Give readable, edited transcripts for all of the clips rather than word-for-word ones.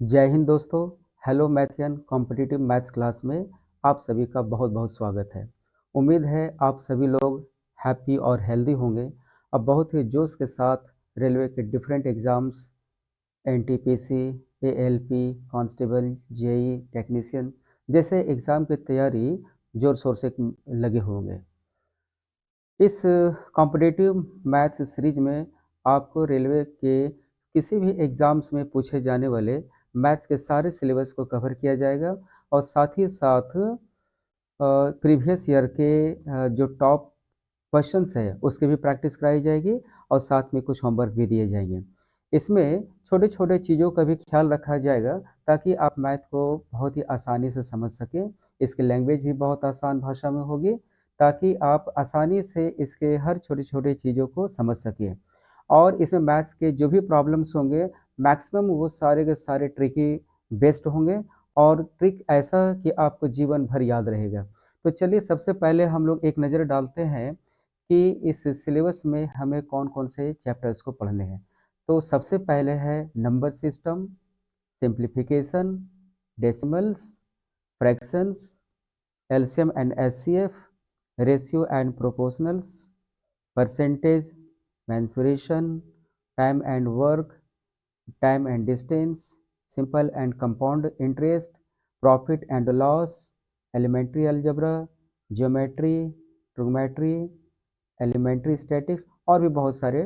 जय हिंद दोस्तों। Hello मैथियन competitive maths class में आप सभी का बहुत बहुत स्वागत है। उम्मीद है आप सभी लोग हैप्पी और हेल्दी होंगे। अब बहुत ही जोश के साथ रेलवे के different exams, NTPC, ALP, constable, JE, technician जैसे एग्ज़ाम की तैयारी ज़ोर शोर से लगे होंगे। इस कॉम्पिटिटिव मैथ्स सीरीज में आपको रेलवे के किसी भी एग्ज़ाम्स में पूछे जाने वाले मैथ्स के सारे सिलेबस को कवर किया जाएगा और साथ ही साथ प्रीवियस ईयर के जो टॉप क्वेश्चंस है उसकी भी प्रैक्टिस कराई जाएगी और साथ में कुछ होमवर्क भी दिए जाएंगे। इसमें छोटे छोटे चीज़ों का भी ख्याल रखा जाएगा ताकि आप मैथ को बहुत ही आसानी से समझ सकें। इसकी लैंग्वेज भी बहुत आसान भाषा में होगी ताकि आप आसानी से इसके हर छोटे छोटे चीज़ों को समझ सकें। और इसमें मैथ्स के जो भी प्रॉब्लम्स होंगे मैक्सिमम वो सारे के सारे ट्रिकी बेस्ड होंगे और ट्रिक ऐसा कि आपको जीवन भर याद रहेगा। तो चलिए सबसे पहले हम लोग एक नज़र डालते हैं कि इस सिलेबस में हमें कौन-कौन से चैप्टर्स को पढ़ने हैं। तो सबसे पहले है number system, simplification, decimals, fractions, LCM and HCF, ratio and proportionals, percentage, mensuration, time and work, time and distance, simple and compound interest, profit and loss, elementary algebra, geometry, trigonometry, elementary statics और भी बहुत सारे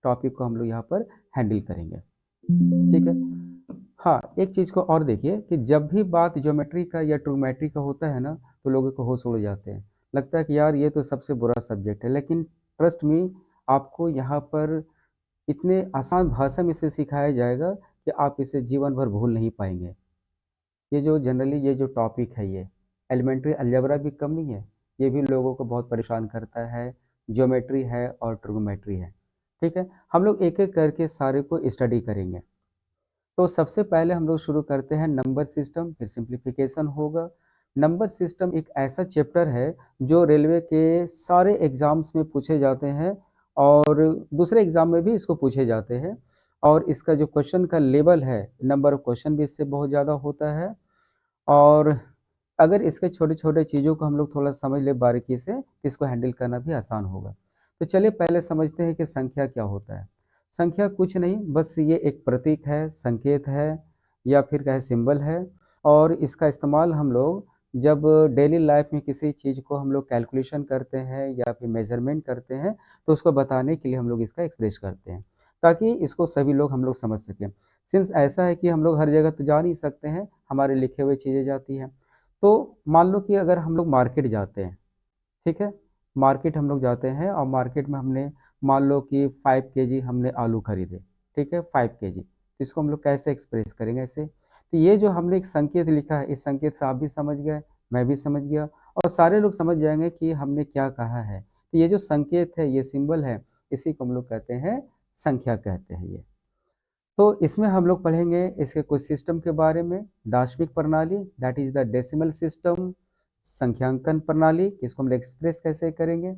topic को हम लोग यहाँ पर handle करेंगे। ठीक है। हाँ, एक चीज़ को और देखिए कि जब भी बात ज्योमेट्री का या ट्रिग्नोमेट्री का होता है ना तो लोगों को होश उड़ जाते हैं। लगता है कि यार ये तो सबसे बुरा सब्जेक्ट है, लेकिन ट्रस्ट मी आपको यहाँ पर इतने आसान भाषा में इसे सिखाया जाएगा कि आप इसे जीवन भर भूल नहीं पाएंगे। ये जो जनरली ये जो टॉपिक है ये एलिमेंट्री अलजेब्रा भी कम नहीं है, ये भी लोगों को बहुत परेशान करता है। ज्योमेट्री है और ट्रिग्नोमेट्री है। ठीक है, हम लोग एक एक करके सारे को स्टडी करेंगे। तो सबसे पहले हम लोग शुरू करते हैं नंबर सिस्टम, फिर सिंप्लीफिकेशन होगा। नंबर सिस्टम एक ऐसा चैप्टर है जो रेलवे के सारे एग्जाम्स में पूछे जाते हैं और दूसरे एग्जाम में भी इसको पूछे जाते हैं। और इसका जो क्वेश्चन का लेवल है, नंबर ऑफ क्वेश्चन भी इससे बहुत ज़्यादा होता है। और अगर इसके छोटे-छोटे चीज़ों को हम लोग थोड़ा समझ लें बारीकी से, तो इसको हैंडल करना भी आसान होगा। तो चलिए पहले समझते हैं कि संख्या क्या होता है। संख्या कुछ नहीं, बस ये एक प्रतीक है, संकेत है या फिर कहें सिंबल है और इसका इस्तेमाल हम लोग जब डेली लाइफ में किसी चीज़ को हम लोग कैलकुलेशन करते हैं या फिर मेज़रमेंट करते हैं, तो उसको बताने के लिए हम लोग इसका एक्सप्रेस करते हैं, ताकि इसको सभी लोग हम लोग समझ सकें। सिंस ऐसा है कि हम लोग हर जगह तो जा नहीं सकते हैं, हमारे लिखे हुए चीज़ें जाती हैं। तो मान लो कि अगर हम लोग मार्केट जाते हैं, ठीक है? मार्केट हम लोग जाते हैं और मार्केट में हमने मान लो कि 5 केजी हमने आलू खरीदे, ठीक है? 5 केजी। इसको हम लोग कैसे एक्सप्रेस करेंगे ऐसे? तो ये जो हमने एक संकेत लिखा है, इस संकेत से आप भी समझ गए, मैं भी समझ गया और सारे लोग समझ जाएँगे कि हमने क्या कहा है। तो ये जो संकेत है, ये सिंबल है, इसी को हम लोग कहते हैं संख्या कहते हैं ये। तो इसमें हम लोग पढ़ेंगे इसके कुछ सिस्टम के बारे में। दार्शनिक प्रणाली that is the decimal system, संख्यांकन प्रणाली इसको हम लोग एक्सप्रेस कैसे करेंगे।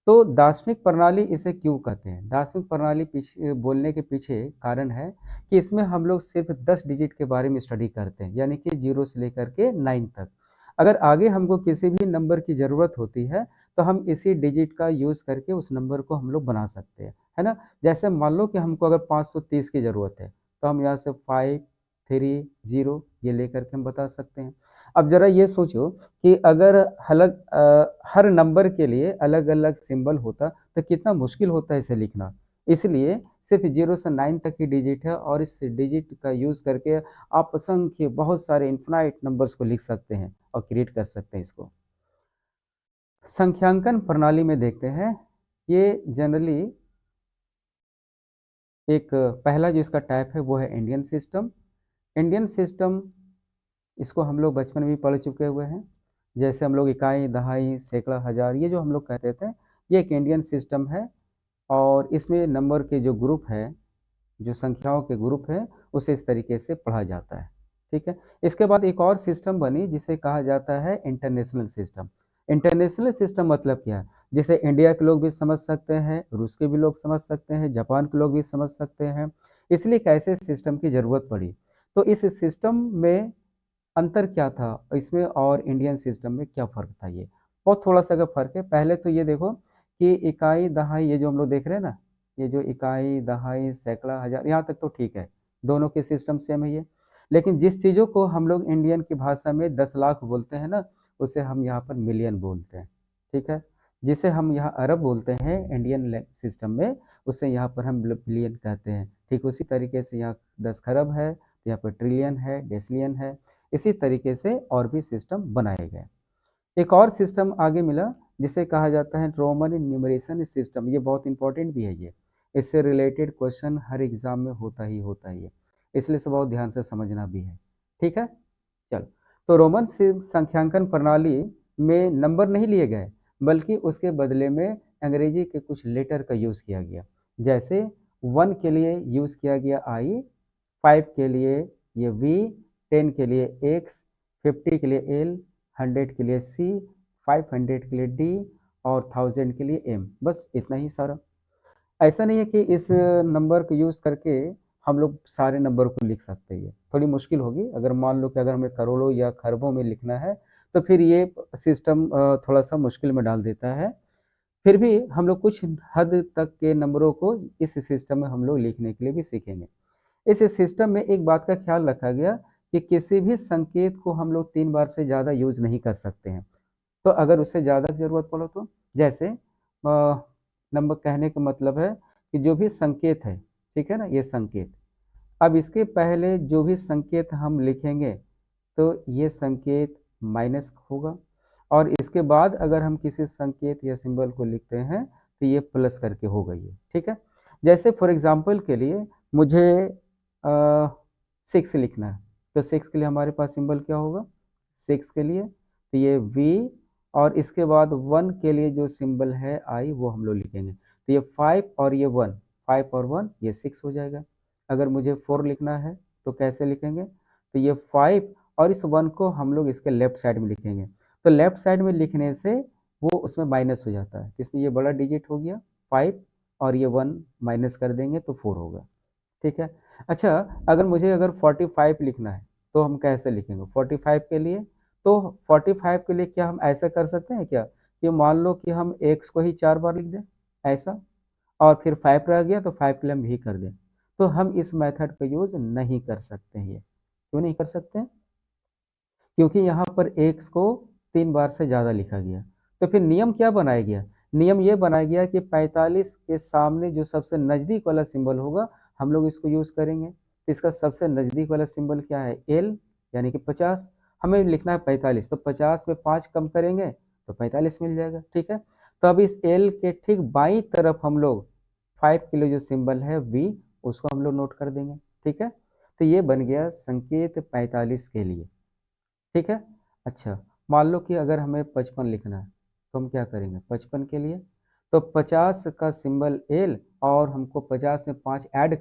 तो दार्शनिक प्रणाली इसे क्यों कहते हैं? दार्शनिक प्रणाली पीछे बोलने के पीछे कारण है कि इसमें हम लोग सिर्फ 10 डिजिट के बारे में स्टडी करते हैं, यानी कि 0 से लेकर के 9 तक। अगर आगे हमको किसी भी नंबर की ज़रूरत होती है, तो हम इसी डिजिट का यूज़ करके उस नंबर को हम लोग बना सकते हैं, है ना? जैसे मान लो कि हमको अगर 530 की ज़रूरत है, तो हम यहाँ से 5, 3, 0 ये लेकर के हम बता सकते हैं। अब ज़रा ये सोचो कि अगर हर नंबर के लिए अलग-अलग सिंबल होता, तो कितना मुश्किल होता है इसे लिखना। इसलिए सिर्फ़ 0 से 9 तक की डिजिट है और इस डिजिट का यूज़ करके आप असंख्य बहुत सारे इनफ़ाइनाइट नंबर्स को लिख सकते हैं और क्रिएट कर सकते हैं इसको। संख्यांकन प्रणाली में देखते हैं, ये जनरली एक पहला जो इसका टाइप है वो है इंडियन सिस्टम। इंडियन सिस्टम इसको हम लोग बचपन में भी पढ़ चुके हुए हैं। जैसे हम लोग इकाई, दहाई, सैकड़ा, हज़ार ये जो हम लोग कहते थे, ये एक इंडियन सिस्टम है और इसमें नंबर के जो ग्रुप है, जो संख्याओं के ग्रुप हैं, उसे इस तरीके से पढ़ा जाता है। ठीक है? इसके बाद एक और सिस्टम बनी जिसे कहा जाता है इंटरनेशनल सिस्टम। इंटरनेशनल सिस्टम मतलब क्या है? जिसे इंडिया के लोग भी समझ सकते हैं, रूस के भी लोग समझ सकते हैं, जापान के लोग भी समझ सकते हैं। इसलिए एक ऐसे सिस्टम की ज़रूरत पड़ी। तो इस सिस्टम में अंतर क्या था, इसमें और इंडियन सिस्टम में क्या फ़र्क था ये? बहुत थोड़ा-सा अगर फ़र्क है, पहले तो ये देखो कि इकाई, दहाई ये जो हम लोग देख रहे हैं ना, ये जो इकाई, दहाई, सैकड़ा, हज़ार यहाँ तक तो ठीक है, दोनों के सिस्टम सेम है ये। लेकिन जिस चीज़ों को हम लोग इंडियन की भाषा में 10 लाख बोलते हैं ना, उसे हम यहाँ पर मिलियन बोलते हैं, ठीक है? जिसे हम यहाँ अरब बोलते हैं इंडियन सिस्टम में, उसे यहाँ पर हम बिलियन कहते हैं। ठीक उसी तरीके से यहाँ 10 खरब है, तो यहाँ पर ट्रिलियन है, डेसिलियन है। इसी तरीके से और भी सिस्टम बनाए गए। एक और सिस्टम आगे मिला जिसे कहा जाता है रोमन न्यूमरेशन सिस्टम। ये बहुत इंपॉर्टेंट भी है ये। इससे रिलेटेड क्वेश्चन हर एग्जाम में होता ही होता है ये, इसलिए इसे बहुत ध्यान से समझना भी है। ठीक है, चलो। तो रोमन संख्यांकन प्रणाली में नंबर नहीं लिए गए, बल्कि उसके बदले में अंग्रेजी के कुछ लेटर का यूज़ किया गया। जैसे 1 के लिए यूज़ किया गया आई, 5 के लिए ये वी, 10 के लिए एक्स, 50 के लिए एल, 100 के लिए सी, 500 के लिए डी और 1000 के लिए एम। बस इतना ही सारा। ऐसा नहीं है कि इस नंबर को यूज़ करके हम लोग सारे नंबर को लिख सकते हैं। थोड़ी मुश्किल होगी, अगर मान लो कि अगर हमें करोड़ों या खरबों में लिखना है, तो फिर ये सिस्टम थोड़ा-सा मुश्किल में डाल देता है। फिर भी हम लोग कुछ हद तक के नंबरों को इस सिस्टम में हम लोग लिखने के लिए भी सीखेंगे। इस सिस्टम में एक बात का ख्याल रखा गया कि किसी भी संकेत को हम लोग 3 बार से ज़्यादा यूज़ नहीं कर सकते हैं। तो अगर उससे ज़्यादा ज़रूरत पड़ो तो? जैसे नंबर कहने का मतलब है कि जो भी संकेत है, ठीक है ना? ये संकेत। अब इसके पहले जो भी संकेत हम लिखेंगे, तो ये संकेत माइनस होगा और इसके बाद अगर हम किसी संकेत या सिंबल को लिखते हैं, तो ये प्लस करके होगा ये, ठीक है? जैसे फॉर एग्ज़ाम्पल के लिए मुझे 6 लिखना है, तो 6 के लिए हमारे पास सिंबल क्या होगा? 6 के लिए तो ये वी और इसके बाद 1 के लिए जो सिंबल है आई वो हम लोग लिखेंगे। तो ये 5 और ये 1, 5 और 1 ये 6 हो जाएगा। अगर मुझे 4 लिखना है तो कैसे लिखेंगे? तो ये 5 और इस 1 को हम लोग इसके लेफ्ट साइड में लिखेंगे। तो लेफ्ट साइड में लिखने से वो उसमें माइनस हो जाता है। इसमें ये बड़ा डिजिट हो गया 5 और ये 1 माइनस कर देंगे तो 4 होगा। ठीक है। अच्छा, अगर 45 लिखना है तो हम कैसे लिखेंगे? 45 के लिए तो 45 के लिए क्या हम ऐसा कर सकते हैं क्या कि मान लो कि हम एक्स को ही 4 बार लिख दें, ऐसा? और फिर 5 रह गया तो 5 के लिए हम भी कर दें। तो हम इस मेथड का यूज़ नहीं कर सकते हैं ये। क्यों नहीं कर सकते? क्योंकि यहाँ पर एक्स को 3 बार से ज़्यादा लिखा गया। तो फिर नियम क्या बनाया गया? नियम ये बनाया गया कि 45 के सामने जो सबसे नज़दीक वाला सिंबल होगा, हम लोग इसको यूज़ करेंगे। तो इसका सबसे नज़दीक वाला सिंबल क्या है? एल, यानी कि 50। हमें लिखना है 45, तो 50 में 5 कम करेंगे तो 45 मिल जाएगा, ठीक है? तो अब इस एल के ठीक बाईं तरफ हम लोग 5 के लिए जो सिंबल है वी, उसको हम लोग नोट कर देंगे, ठीक है? तो ये बन गया संकेत 45 के लिए। ठीक है? अच्छा, मान लो कि अगर हमें 55 लिखना है, तो हम क्या करेंगे 55 के लिए? तो 50 का सिंबल एल और हमको 50 में 5 ऐड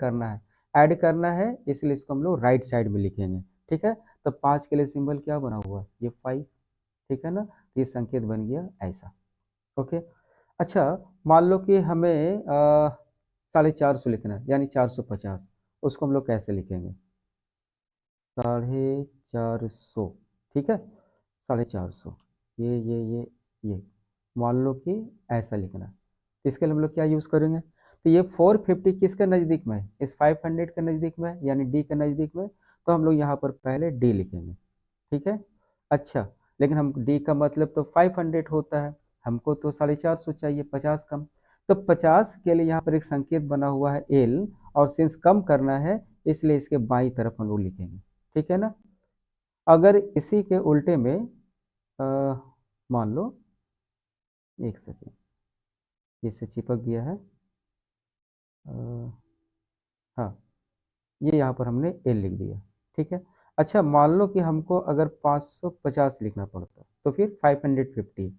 करना है इसलिए इसको हम लोग राइट साइड में लिखेंगे, ठीक है? तो 5 के लिए सिंबल क्या बना हुआ है? ये 5, ठीक है ना? तो ये संकेत बन गया ऐसा, ओके? अच्छा, मान लो कि हमें 450 लिखना है, यानी 450, उसको हम लोग कैसे लिखेंगे? 450, ठीक है? 450, ये मान लो कि ऐसा लिखना है। तो इसके लिए हम लोग क्या यूज़ करेंगे? तो ये 450 किसके नज़दीक में है? इस 500 के नज़दीक में है, यानी डी के नज़दीक में। तो हम लोग यहाँ पर पहले डी लिखेंगे, ठीक है? अच्छा, लेकिन हम डी का मतलब तो 500 होता है, हमको तो 450 चाहिए, 50 कम। तो 50 के लिए यहाँ पर एक संकेत बना हुआ है एल और सिंस कम करना है इसलिए इसके बाईं तरफ हम लोग लिखेंगे, ठीक है ना? अगर इसी के उल्टे में अ, मान लो, एक सेकेंड, इससे चिपक गया है। अ, हाँ, ये यहाँ पर हमने एल लिख दिया, ठीक है। अच्छा, मान लो कि हमको अगर 550 लिखना पड़ता तो फिर 550,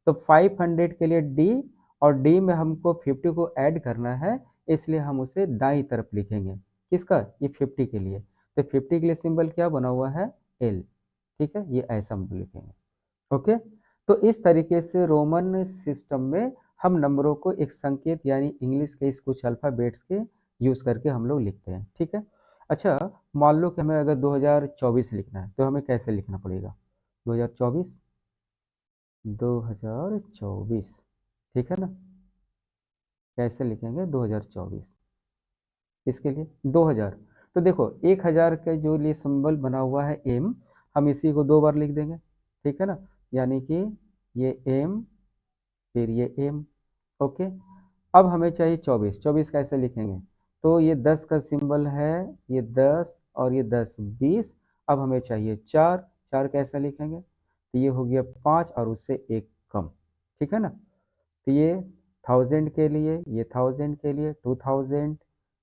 तो 500 के लिए डी और डी में हमको 50 को ऐड करना है इसलिए हम उसे दाईं तरफ लिखेंगे। किसका? ये 50 के लिए। तो 50 के लिए सिंबल क्या बना हुआ है? एल, ठीक है, ये ऐसा हम लिखेंगे, ओके। तो इस तरीके से रोमन सिस्टम में हम नंबरों को एक संकेत यानी इंग्लिश के इस कुछ अल्फ़ाबेट्स के यूज़ करके हम लोग लिखते हैं, ठीक है। अच्छा, मान लो कि हमें अगर 2024 लिखना है तो हमें कैसे लिखना पड़ेगा? 2024, 2024, ठीक है ना? कैसे लिखेंगे 2024? इसके लिए 2000, तो देखो 1000 के जो लिए सिंबल बना हुआ है एम, हम इसी को 2 बार लिख देंगे, ठीक है ना? यानी कि ये एम, फिर ये एम, ओके। अब हमें चाहिए 24, 24 कैसे लिखेंगे? तो ये 10 का सिंबल है, ये 10 और ये 10, 20। अब हमें चाहिए 4, 4 कैसे लिखेंगे? तो ये हो गया 5 और उससे एक कम, ठीक है ना? तो ये 1000 के लिए, ये 1000 के लिए 2000,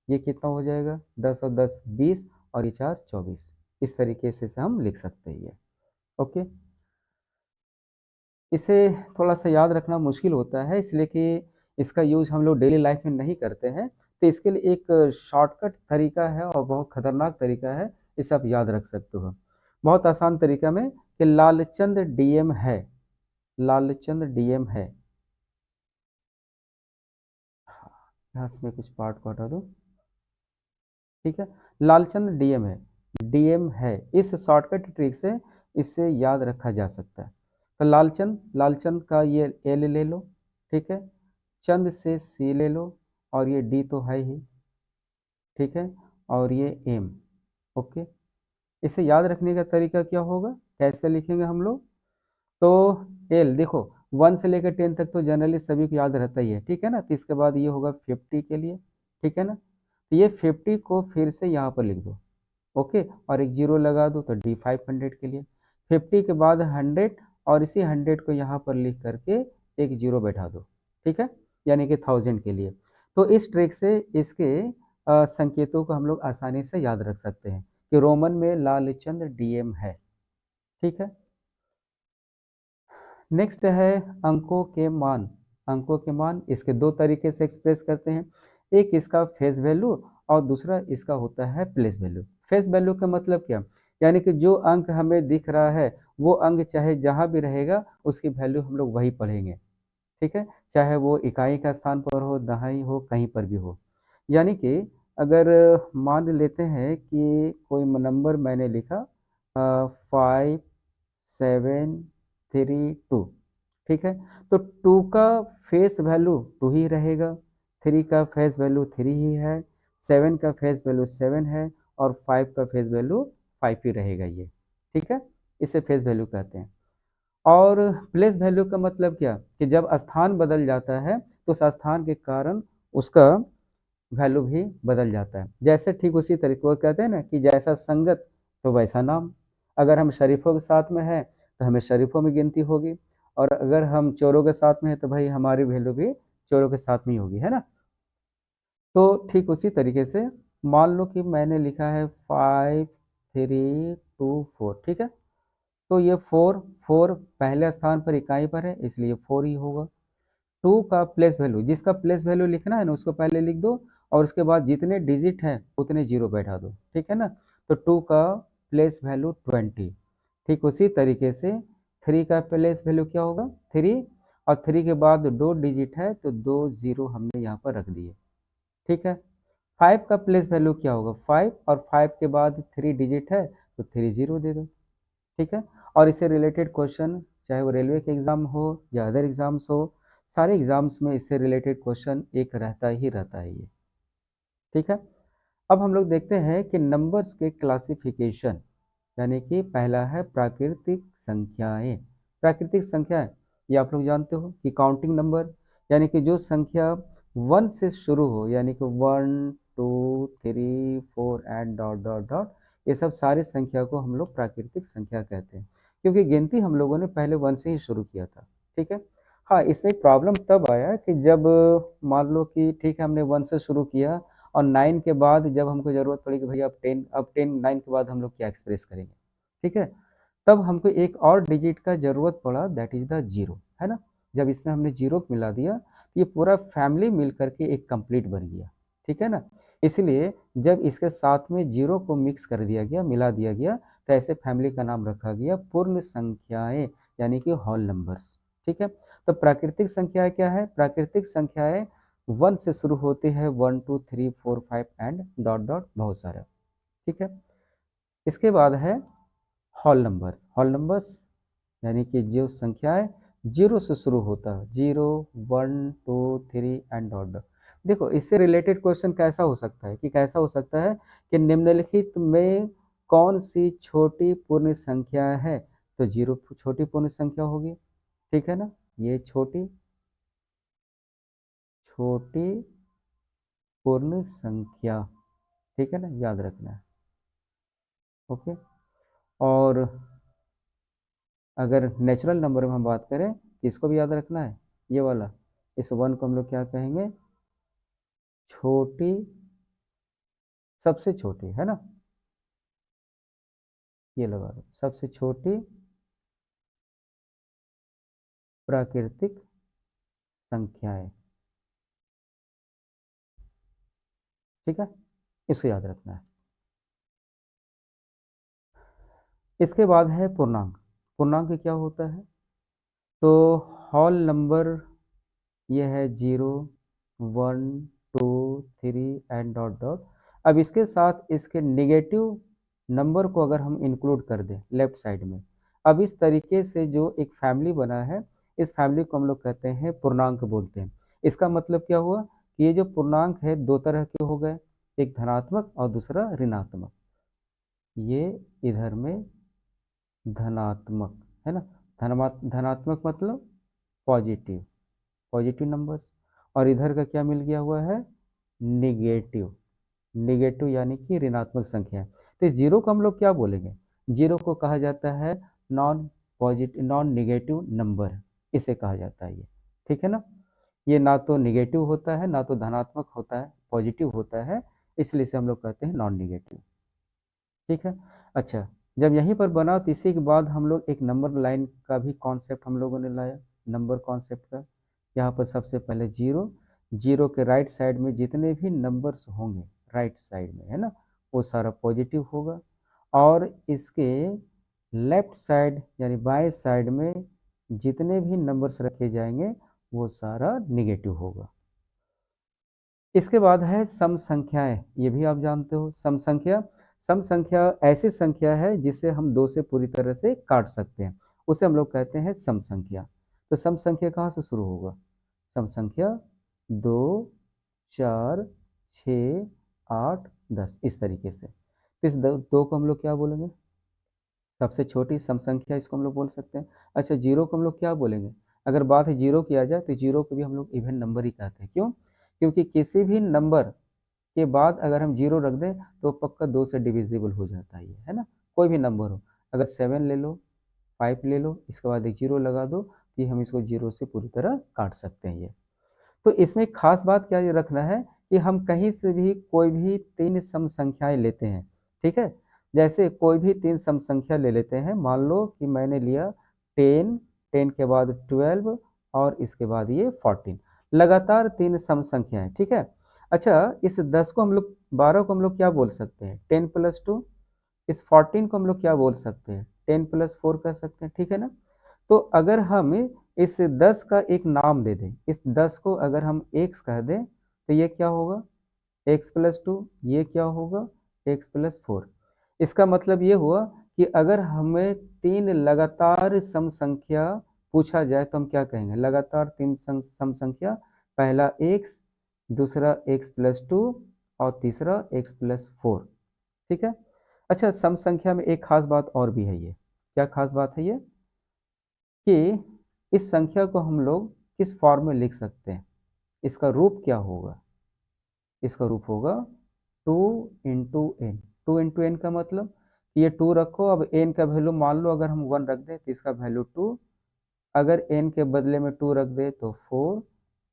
ये कितना हो जाएगा? 10 और 10, 20 और ये 4, 24। इस तरीके से हम लिख सकते हैं ये, ओके। इसे थोड़ा सा याद रखना मुश्किल होता है, इसलिए कि इसका यूज हम लोग डेली लाइफ में नहीं करते हैं। तो इसके लिए एक शॉर्टकट तरीका है और बहुत खतरनाक तरीका है, इसे आप याद रख सकते हो बहुत आसान तरीका में, कि लालचंद डीएम है, लालचंद डीएम है। यहाँ से मैं कुछ पार्ट को हटा दूँ, ठीक है। लालचंद डीएम है, डीएम है, इस शॉर्टकट ट्रिक से इसे याद रखा जा सकता है। तो लालचंद, लालचंद का ये एल ले लो, ठीक है। चंद से सी ले लो, और ये डी तो है ही, ठीक है। और ये एम, ओके। इसे याद रखने का तरीका क्या होगा, कैसे लिखेंगे हम लोग? तो एल देखो, 1 से लेकर 10 तक तो जनरली सभी को याद रहता ही है, ठीक है ना? तो इसके बाद ये होगा 50 के लिए, ठीक है ना? तो ये 50 को फिर से यहाँ पर लिख दो, ओके, और एक जीरो लगा दो तो डी 500 के लिए। 50 के बाद 100, और इसी 100 को यहाँ पर लिख करके एक जीरो बैठा दो, ठीक है, यानी कि 1000 के लिए। तो इस ट्रिक से इसके संकेतों को हम लोग आसानी से याद रख सकते हैं कि रोमन में लालचंद डीएम है, ठीक है। नेक्स्ट है अंकों के मान। अंकों के मान इसके दो तरीके से एक्सप्रेस करते हैं, एक इसका फेस वैल्यू और दूसरा इसका होता है प्लेस वैल्यू। फेस वैल्यू का मतलब क्या, यानी कि जो अंक हमें दिख रहा है वो अंक चाहे जहाँ भी रहेगा उसकी वैल्यू हम लोग वही पढ़ेंगे, ठीक है, चाहे वो इकाई का स्थान पर हो, दहाई हो, कहीं पर भी हो। यानी कि अगर मान लेते हैं कि कोई नंबर मैंने लिखा 5732, ठीक है, तो 2 का फेस वैल्यू 2 ही रहेगा, 3 का फेस वैल्यू 3 ही है, 7 का फेस वैल्यू 7 है, और 5 का फेस वैल्यू 5 ही रहेगा ये, ठीक है। इसे फेस वैल्यू कहते हैं। और प्लेस वैल्यू का मतलब क्या, कि जब स्थान बदल जाता है तो उस स्थान के कारण उसका वैल्यू भी बदल जाता है। जैसे ठीक उसी तरीके वो कहते हैं ना कि जैसा संगत तो वैसा नाम। अगर हम शरीफों के साथ में हैं तो हमें शरीफों में गिनती होगी, और अगर हम चोरों के साथ में हैं तो भाई हमारी वैल्यू भी चोरों के साथ में ही होगी, है ना? तो ठीक उसी तरीके से मान लो कि मैंने लिखा है 5324, ठीक है। तो ये 4, 4 पहले स्थान पर इकाई पर है इसलिए 4 ही होगा। 2 का प्लेस वैल्यू, जिसका प्लेस वैल्यू लिखना है ना उसको पहले लिख दो, और उसके बाद जितने डिजिट हैं उतने जीरो बैठा दो, ठीक है ना? तो 2 का प्लेस वैल्यू 20। ठीक उसी तरीके से 3 का प्लेस वैल्यू क्या होगा, 3, और 3 के बाद दो डिजिट है तो दो जीरो हमने यहाँ पर रख दिए, ठीक है। 5 का प्लेस वैल्यू क्या होगा, 5, और 5 के बाद 3 डिजिट है तो 3 जीरो दे दो, ठीक है। और इससे रिलेटेड क्वेश्चन चाहे वो रेलवे के एग्जाम हो या अदर एग्जाम्स हो, सारे एग्जाम्स में इससे रिलेटेड क्वेश्चन एक रहता है ये, ठीक है। अब हम लोग देखते हैं कि नंबर्स के क्लासिफिकेशन, यानी कि पहला है प्राकृतिक संख्याएं। प्राकृतिक संख्याएं, ये आप लोग जानते हो कि काउंटिंग नंबर, यानी कि जो संख्या 1 से शुरू हो, यानी कि 1 2 3 4 एंड डॉट डॉट डॉट, ये सब सारी संख्या को हम लोग प्राकृतिक संख्या कहते हैं, क्योंकि गिनती हम लोगों ने पहले 1 से ही शुरू किया था, ठीक है। हाँ, इसमें प्रॉब्लम तब आया कि जब मान लो कि ठीक है हमने 1 से शुरू किया, और 9 के बाद जब हमको ज़रूरत पड़ी कि भैया अब 10 9 के बाद हम लोग क्या एक्सप्रेस करेंगे, ठीक है। तब हमको एक और डिजिट का ज़रूरत पड़ा, दैट इज़ द जीरो, है ना? जब इसमें हमने जीरो मिला दिया तो ये पूरा फैमिली मिल करके एक कंप्लीट बन गया, ठीक है ना? इसलिए जब इसके साथ में जीरो को मिक्स कर दिया गया, मिला दिया गया, तो ऐसे फैमिली का नाम रखा गया पूर्ण संख्याएं, यानी कि होल नंबर्स, ठीक है। तो प्राकृतिक संख्याएं क्या है, प्राकृतिक संख्याएं 1 से शुरू होती है, 1 2 3 4 5 एंड डॉट डॉट बहुत सारे, ठीक है। इसके बाद है होल नंबर्स। होल नंबर्स यानी कि जो संख्याएं जीरो से शुरू होता है, 0, 1, 2, 3 एंड डॉट डॉट। देखो इससे रिलेटेड क्वेश्चन कैसा हो सकता है, कि कैसा हो सकता है कि निम्नलिखित में कौन सी छोटी पूर्ण संख्या है, तो 0 छोटी पूर्ण संख्या होगी, ठीक है ना। ये छोटी छोटी पूर्ण संख्या, ठीक है ना, याद रखना है। ओके। और अगर नेचुरल नंबर में हम बात करें तो इसको भी याद रखना है, ये वाला, इस 1 को हम लोग क्या कहेंगे, छोटी, सबसे छोटी, है ना, ये लगा दो, सबसे छोटी प्राकृतिक संख्याएं, ठीक है, इसको याद रखना है। इसके बाद है पूर्णांक। पूर्णांक क्या होता है, तो होल नंबर ये है 0, 1, 2, 3 एंड डॉट डॉट। अब इसके साथ इसके निगेटिव नंबर को अगर हम इंक्लूड कर दें लेफ्ट साइड में, अब इस तरीके से जो एक फैमिली बना है, इस फैमिली को हम लोग कहते हैं पूर्णांक बोलते हैं। इसका मतलब क्या हुआ कि ये जो पूर्णांक है दो तरह के हो गए, एक धनात्मक और दूसरा ऋणात्मक। ये इधर में धनात्मक, है ना, धनात्मक मतलब पॉजिटिव, पॉजिटिव नंबर्स, और इधर का क्या मिल गया हुआ है, निगेटिव, निगेटिव यानी कि ऋणात्मक संख्या है। तो इस जीरो को हम लोग क्या बोलेंगे, जीरो को कहा जाता है non positive, non negative number, इसे कहा जाता है ये, ठीक है ना। ये ना तो निगेटिव होता है ना तो धनात्मक होता है, पॉजिटिव होता है, इसलिए इसे हम लोग कहते हैं नॉन निगेटिव, ठीक है। अच्छा, जब यहीं पर बना तो इसी के बाद हम लोग एक नंबर लाइन का भी कॉन्सेप्ट हम लोगों ने लाया, नंबर कॉन्सेप्ट का। यहाँ पर सबसे पहले जीरो, जीरो के राइट साइड में जितने भी नंबर्स होंगे, राइट साइड में, है ना, वो सारा पॉजिटिव होगा, और इसके लेफ्ट साइड यानी बाएं साइड में जितने भी नंबर्स रखे जाएंगे वो सारा निगेटिव होगा। इसके बाद है सम संख्याएं, ये भी आप जानते हो सम संख्या। सम संख्या ऐसी संख्या है जिसे हम दो से पूरी तरह से काट सकते हैं, उसे हम लोग कहते हैं सम संख्या। तो सम संख्या कहाँ से शुरू होगा, सम संख्या 2, 4, 6, 8, 10, इस तरीके से। तो इस दो को हम लोग क्या बोलेंगे, सबसे छोटी सम संख्या इसको हम लोग बोल सकते हैं। अच्छा, जीरो को हम लोग क्या बोलेंगे, अगर बात है जीरो किया जाए तो जीरो को भी हम लोग इवन नंबर ही कहते हैं। क्यों, क्योंकि किसी भी नंबर के बाद अगर हम जीरो रख दें तो पक्का दो से डिविजिबल हो जाता है ये, है ना, कोई भी नंबर हो, अगर 7 ले लो, 5 ले लो, इसके बाद एक जीरो लगा दो, कि हम इसको जीरो से पूरी तरह काट सकते हैं ये। तो इसमें खास बात क्या ये रखना है कि हम कहीं से भी कोई भी तीन सम संख्याएं लेते हैं, ठीक है। जैसे कोई भी तीन सम संख्या ले लेते हैं, मान लो कि मैंने लिया 10, 10 के बाद 12 और इसके बाद ये 14, लगातार तीन सम संख्याएं, ठीक है। अच्छा, इस 10 को हम लोग, 12 को हम लोग क्या बोल सकते हैं, 10+2। इस 14 को हम लोग क्या बोल सकते हैं, 10+4 कह सकते हैं, ठीक है ना। तो अगर हम इस 10 का एक नाम दे दें, इस 10 को अगर हम x कह दें तो ये क्या होगा, x+2, ये क्या होगा, x+4। इसका मतलब ये हुआ कि अगर हमें तीन लगातार सम संख्या पूछा जाए तो हम क्या कहेंगे, लगातार तीन सम संख्या, पहला x, दूसरा x+2 और तीसरा x+4, ठीक है। अच्छा, सम संख्या में एक खास बात और भी है, ये क्या खास बात है ये, कि इस संख्या को हम लोग किस फॉर्म में लिख सकते हैं, इसका रूप क्या होगा, इसका रूप होगा 2 × n। 2 × n का मतलब कि ये 2 रखो, अब n का वैल्यू मान लो अगर हम 1 रख दें तो इसका वैल्यू 2, अगर n के बदले में 2 रख दे तो 4,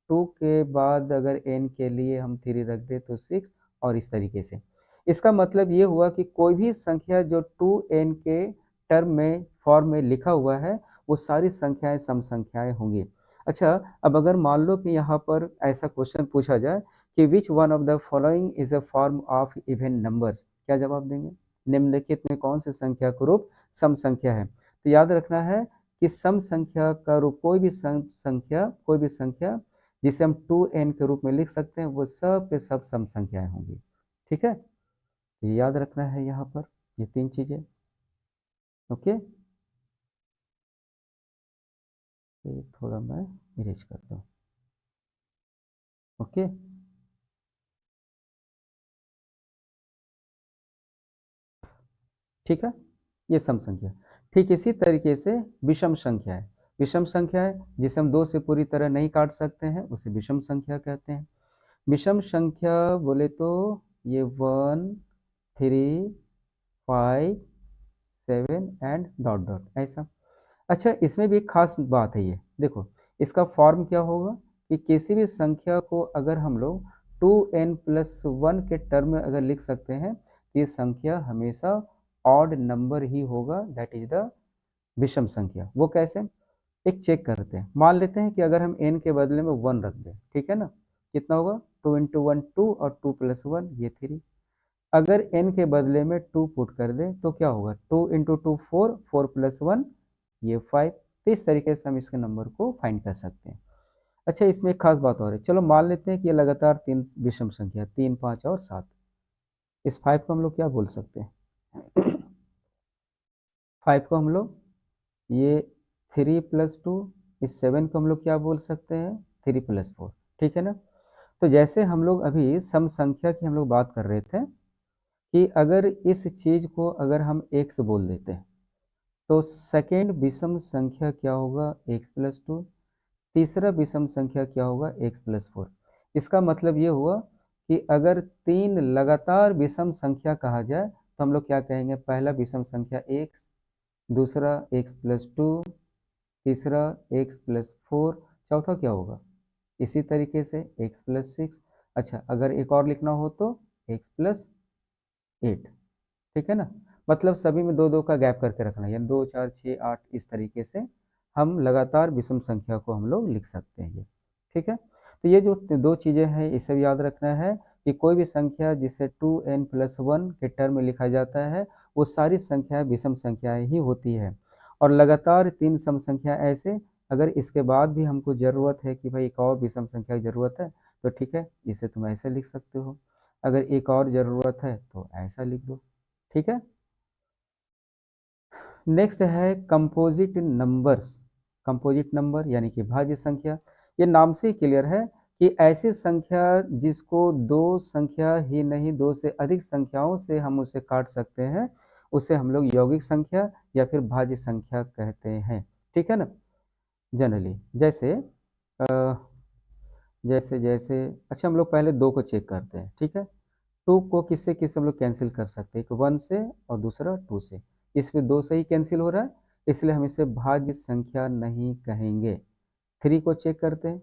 2 के बाद अगर n के लिए हम 3 रख दे तो 6, और इस तरीके से। इसका मतलब ये हुआ कि कोई भी संख्या जो 2n के टर्म में फॉर्म में लिखा हुआ है वो सारी संख्याएं सम संख्याएं होंगी। अच्छा, अब अगर मान लो कि यहाँ पर ऐसा क्वेश्चन पूछा जाए कि which one of the following is a form of even numbers, क्या जवाब देंगे, निम्नलिखित में कौन सी संख्या का रूप सम संख्या है। तो याद रखना है कि सम संख्या का रूप कोई भी संख्या जिसे हम 2n के रूप में लिख सकते हैं वो सब के सब सम संख्याएं होंगी, ठीक है। ये याद रखना है यहाँ पर, ये 3 चीज़ें। ओके, ये थोड़ा मैं इरेज करता हूँ। ओके, ठीक है, ये सम संख्या। ठीक इसी तरीके से विषम संख्या है। विषम संख्या है जिसे हम 2 से पूरी तरह नहीं काट सकते हैं, उसे विषम संख्या कहते हैं। विषम संख्या बोले तो ये 1, 3, 5, 7 एंड डॉट डॉट ऐसा। अच्छा, इसमें भी एक खास बात है, ये देखो, इसका फॉर्म क्या होगा कि किसी भी संख्या को अगर हम लोग 2n+1 के टर्म में अगर लिख सकते हैं तो ये संख्या हमेशा ऑड नंबर ही होगा, दैट इज द विषम संख्या। वो कैसे, एक चेक करते हैं। मान लेते हैं कि अगर हम n के बदले में 1 रख दें, ठीक है ना, कितना होगा, 2 इंटू 1 2 और 2+1 ये 3। अगर n के बदले में 2 पुट कर दें तो क्या होगा, 2 इंटू 2 4, 4+1 ये 5। तो इस तरीके से हम इसके नंबर को फाइंड कर सकते हैं। अच्छा, इसमें एक खास बात और है, चलो मान लेते हैं कि ये लगातार 3 विषम संख्या, 3, 5 और 7। इस 5 को हम लोग क्या बोल सकते हैं, 5 को हम लोग ये 3+2, इस 7 को हम लोग क्या बोल सकते हैं, 3+4, ठीक है ना। तो जैसे हम लोग अभी सम संख्या की हम लोग बात कर रहे थे कि अगर इस चीज़ को अगर हम x बोल देते हैं तो सेकेंड विषम संख्या क्या होगा, x+2। तीसरा विषम संख्या क्या होगा, x+4। इसका मतलब ये हुआ कि अगर 3 लगातार विषम संख्या कहा जाए तो हम लोग क्या कहेंगे, पहला विषम संख्या x, दूसरा x+2, तीसरा x+4, चौथा क्या होगा, इसी तरीके से x+6। अच्छा, अगर एक और लिखना हो तो x+8, ठीक है ना। मतलब सभी में 2 2 का गैप करके रखना, यानी 2 4 6 8, इस तरीके से हम लगातार विषम संख्या को हम लोग लिख सकते हैं ये, ठीक है। तो ये जो 2 चीज़ें हैं इसे भी याद रखना है कि कोई भी संख्या जिसे 2n+1 के टर्म में लिखा जाता है वो सारी संख्याएं विषम संख्याएं ही होती है। और लगातार 3 सम संख्या ऐसे, अगर इसके बाद भी हमको ज़रूरत है कि भाई एक और विषम संख्या की ज़रूरत है तो ठीक है, इसे तुम ऐसे लिख सकते हो। अगर एक और ज़रूरत है तो ऐसा लिख दो, ठीक है। नेक्स्ट है कंपोजिट नंबर्स। कंपोजिट नंबर यानी कि भाज्य संख्या। ये नाम से ही क्लियर है कि ऐसी संख्या जिसको 2 संख्या ही नहीं 2 से अधिक संख्याओं से हम उसे काट सकते हैं, उसे हम लोग यौगिक संख्या या फिर भाज्य संख्या कहते हैं, ठीक है ना। जनरली जैसे जैसे जैसे अच्छा, हम लोग पहले 2 को चेक करते हैं, ठीक है। 2 को किससे किससे हम लोग कैंसिल कर सकते हैं, एक 1 से और दूसरा 2 से। इसमें 2 से ही कैंसिल हो रहा है, इसलिए हम इसे भाज्य संख्या नहीं कहेंगे। 3 को चेक करते हैं,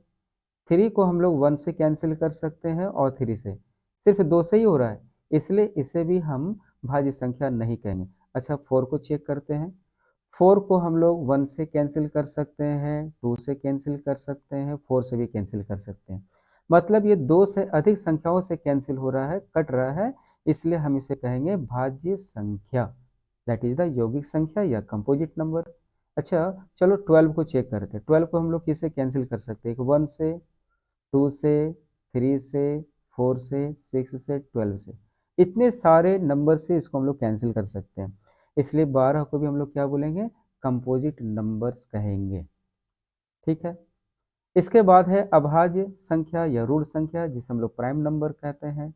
3 को हम लोग 1 से कैंसिल कर सकते हैं और 3 से, सिर्फ 2 से ही हो रहा है, इसलिए इसे भी हम भाज्य संख्या नहीं कहेंगे। अच्छा, 4 को चेक करते हैं, 4 को हम लोग 1 से कैंसिल कर सकते हैं, 2 से कैंसिल कर सकते हैं, 4 से भी कैंसिल कर सकते हैं। मतलब ये 2 से अधिक संख्याओं से कैंसिल हो रहा है, कट रहा है, इसलिए हम इसे कहेंगे भाज्य संख्या, दैट इज द यौगिक संख्या या कंपोजिट नंबर। अच्छा, चलो 12 को चेक करते हैं। 12 को हम लोग किससे कैंसिल कर सकते हैं, 1 से, 2 से, 3 से, 4 से, 6 से, 12 से, इतने सारे नंबर से इसको हम लोग कैंसिल कर सकते हैं, इसलिए 12 को भी हम लोग क्या बोलेंगे, कंपोजिट नंबर्स कहेंगे, ठीक है। इसके बाद है अभाज्य संख्या या ऋण संख्या जिसे हम लोग प्राइम नंबर कहते हैं।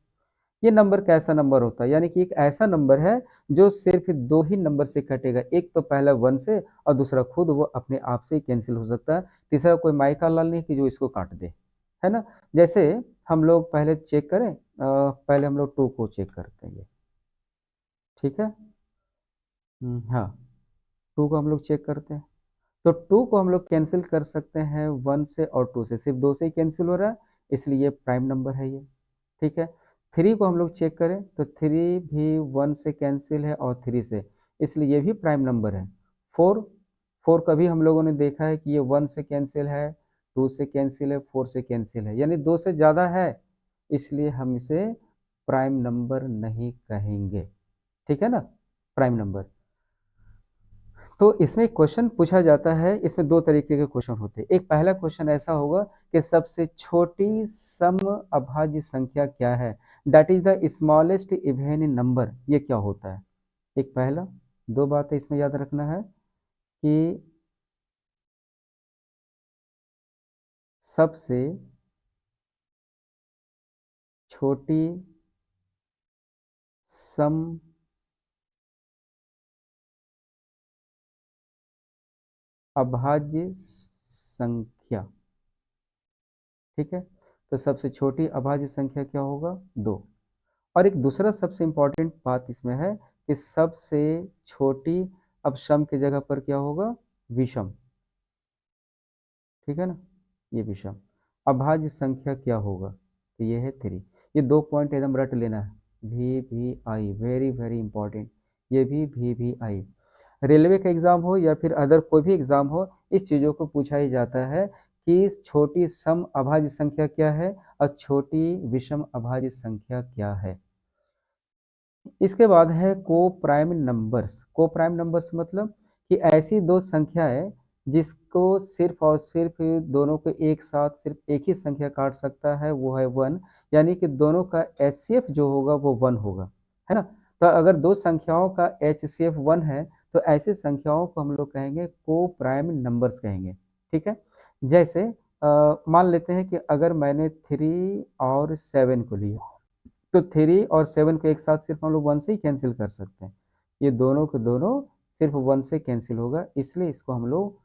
ये नंबर कैसा नंबर होता है, यानी कि एक ऐसा नंबर है जो सिर्फ 2 ही नंबर से कटेगा, एक तो पहला 1 से और दूसरा खुद वो अपने आप से ही कैंसिल हो सकता है, तीसरा कोई माइका लाल नहीं कि जो इसको काट दे, है ना। जैसे हम लोग पहले चेक करें, पहले हम लोग 2 को चेक करते हैं, ये ठीक है। हाँ, 2 को हम लोग चेक करते हैं, तो 2 को हम लोग कैंसिल कर सकते हैं 1 से और 2 से, सिर्फ 2 से ही कैंसिल हो रहा है, इसलिए ये प्राइम नंबर है ये, ठीक है। 3 को हम लोग चेक करें तो 3 भी 1 से कैंसिल है और 3 से, इसलिए ये भी प्राइम नंबर है। 4, 4 का भी हम लोगों ने देखा है कि ये 1 से कैंसिल है, 2 से कैंसिल है, 4 से कैंसिल है, यानी 2 से ज़्यादा है, इसलिए हम इसे प्राइम नंबर नहीं कहेंगे, ठीक है ना, प्राइम नंबर। तो इसमें क्वेश्चन पूछा जाता है, इसमें 2 तरीके के क्वेश्चन होते हैं। एक पहला क्वेश्चन ऐसा होगा कि सबसे छोटी सम अभाज्य संख्या क्या है, that is the smallest even number, ये क्या होता है? एक पहला, दो बातें इसमें याद रखना है कि सबसे छोटी सम अभाज्य संख्या, ठीक है। तो सबसे छोटी अभाज्य संख्या क्या होगा? 2। और एक दूसरा सबसे इंपॉर्टेंट बात इसमें है कि सबसे छोटी, अब सम की जगह पर क्या होगा? विषम, ठीक है ना, ये विषम। अभाज्य संख्या क्या होगा? तो ये है 3। ये 2 पॉइंट एकदम रट लेना है, VVI, वेरी वेरी इंपॉर्टेंट। ये भी VVI, रेलवे का एग्जाम हो या फिर अदर कोई भी एग्जाम हो, इस चीज़ों को पूछा ही जाता है कि छोटी सम अभाज्य संख्या क्या है और छोटी विषम अभाज्य संख्या क्या है। इसके बाद है को प्राइम नंबर्स। को प्राइम नंबर्स मतलब कि ऐसी दो संख्याएं जिसको सिर्फ और सिर्फ दोनों को एक साथ सिर्फ एक ही संख्या काट सकता है, वो है 1। यानी कि दोनों का एचसीएफ जो होगा वो 1 होगा, है ना। तो अगर दो संख्याओं का एचसीएफ 1 है तो ऐसी संख्याओं को हम लोग कहेंगे को प्राइम नंबर्स कहेंगे, ठीक है। जैसे मान लेते हैं कि अगर मैंने 3 और 7 को लिया, तो 3 और 7 को एक साथ सिर्फ हम लोग 1 से ही कैंसिल कर सकते हैं। ये दोनों के दोनों सिर्फ 1 से कैंसिल होगा, इसलिए इसको हम लोग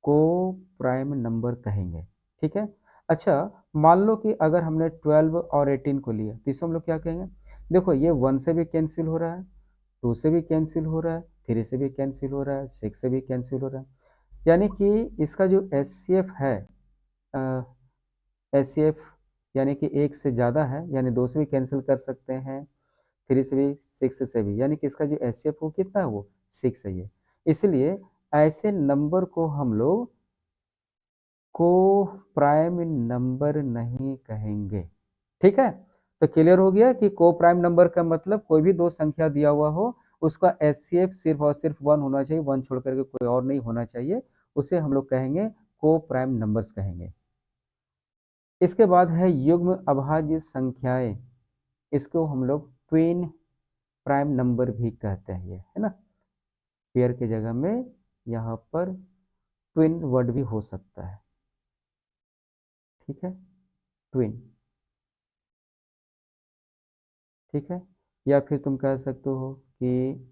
को प्राइम नंबर कहेंगे, ठीक है। अच्छा, मान लो कि अगर हमने 12 और 18 को लिया तो इसको हम लोग क्या कहेंगे? देखो, ये 1 से भी कैंसिल हो रहा है, 2 से भी कैंसिल हो रहा है, 3 से भी कैंसिल हो रहा है, 6 से भी कैंसिल हो रहा है। यानी कि इसका जो एचसीएफ है, एचसीएफ यानी कि एक से ज़्यादा है, यानी 2 से भी कैंसिल कर सकते हैं, 3 से भी, 6 से भी, यानी कि इसका जो एचसीएफ वो कितना है? वो 6 है ये। इसलिए ऐसे नंबर को हम लोग को प्राइम नंबर नहीं कहेंगे, ठीक है। तो क्लियर हो गया कि को प्राइम नंबर का मतलब कोई भी दो संख्या दिया हुआ हो, उसका एचसीएफ सिर्फ और सिर्फ 1 होना चाहिए, 1 छोड़ करके कोई और नहीं होना चाहिए, उसे हम लोग कहेंगे को प्राइम नंबर्स कहेंगे। इसके बाद है युग्म अभाज्य संख्याएं, इसको हम लोग ट्विन प्राइम नंबर भी कहते हैं, ये है ना। पेयर की जगह में यहाँ पर ट्विन वर्ड भी हो सकता है, ठीक है, ट्विन, ठीक है। या फिर तुम कह सकते हो कि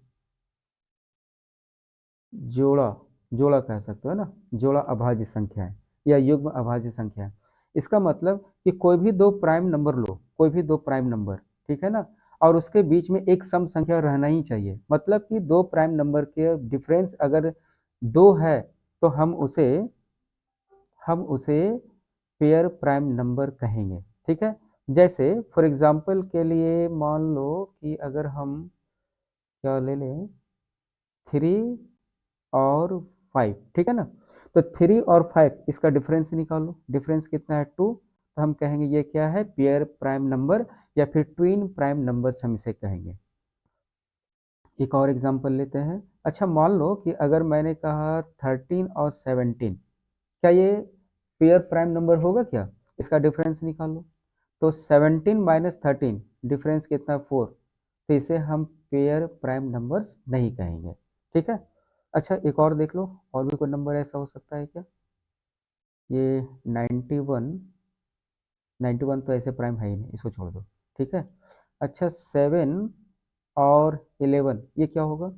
जोड़ा, जोड़ा कह सकते हो ना, जोड़ा अभाज्य संख्या है या युग्म अभाज्य संख्या है। इसका मतलब कि कोई भी दो प्राइम नंबर लो, कोई भी दो प्राइम नंबर, ठीक है ना, और उसके बीच में एक सम संख्या रहना ही चाहिए। मतलब कि दो प्राइम नंबर के डिफरेंस अगर 2 है तो हम उसे पेयर प्राइम नंबर कहेंगे, ठीक है। जैसे फॉर एग्जांपल के लिए मान लो कि अगर हम क्या ले लें, 3 और 5, ठीक है ना। तो 3 और 5 इसका डिफरेंस निकालो, डिफरेंस कितना है? 2। तो हम कहेंगे ये क्या है? पेयर प्राइम नंबर या फिर ट्विन प्राइम नंबर्स हम इसे कहेंगे। एक और एग्जांपल लेते हैं। अच्छा, मान लो कि अगर मैंने कहा 13 और 17, क्या ये पेयर प्राइम नंबर होगा क्या? इसका डिफरेंस निकालो। तो 17 माइनस 13 डिफरेंस कितना? 4। तो इसे हम पेयर प्राइम नंबर्स नहीं कहेंगे, ठीक है। अच्छा, एक और देख लो, और भी कोई नंबर ऐसा हो सकता है क्या? ये 91, 91 तो ऐसे प्राइम है ही नहीं, इसको छोड़ दो, ठीक है। अच्छा, 7 और 11 ये क्या होगा?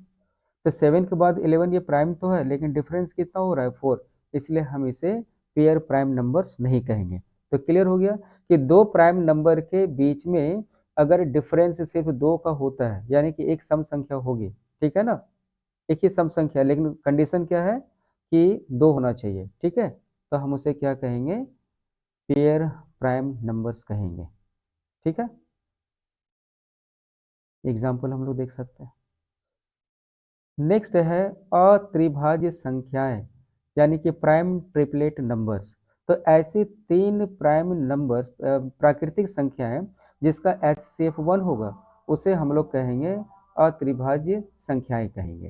तो 7 के बाद 11 ये प्राइम तो है, लेकिन डिफरेंस कितना हो रहा है? 4। इसलिए हम इसे पेयर प्राइम नंबर्स नहीं कहेंगे। तो क्लियर हो गया कि दो प्राइम नंबर के बीच में अगर डिफरेंस सिर्फ 2 का होता है, यानी कि एक सम संख्या होगी, ठीक है ना, एक ही सम संख्या, लेकिन कंडीशन क्या है कि 2 होना चाहिए, ठीक है। तो हम उसे क्या कहेंगे? पेयर प्राइम नंबर्स कहेंगे, ठीक है। एग्जाम्पल हम लोग देख सकते हैं। नेक्स्ट है अत्रिभाज्य संख्याएं, यानी कि प्राइम ट्रिपलेट नंबर्स। तो ऐसी 3 प्राइम नंबर्स प्राकृतिक संख्याएं जिसका एचसीएफ 1 होगा, उसे हम लोग कहेंगे अत्रिभाज्य संख्याएं कहेंगे,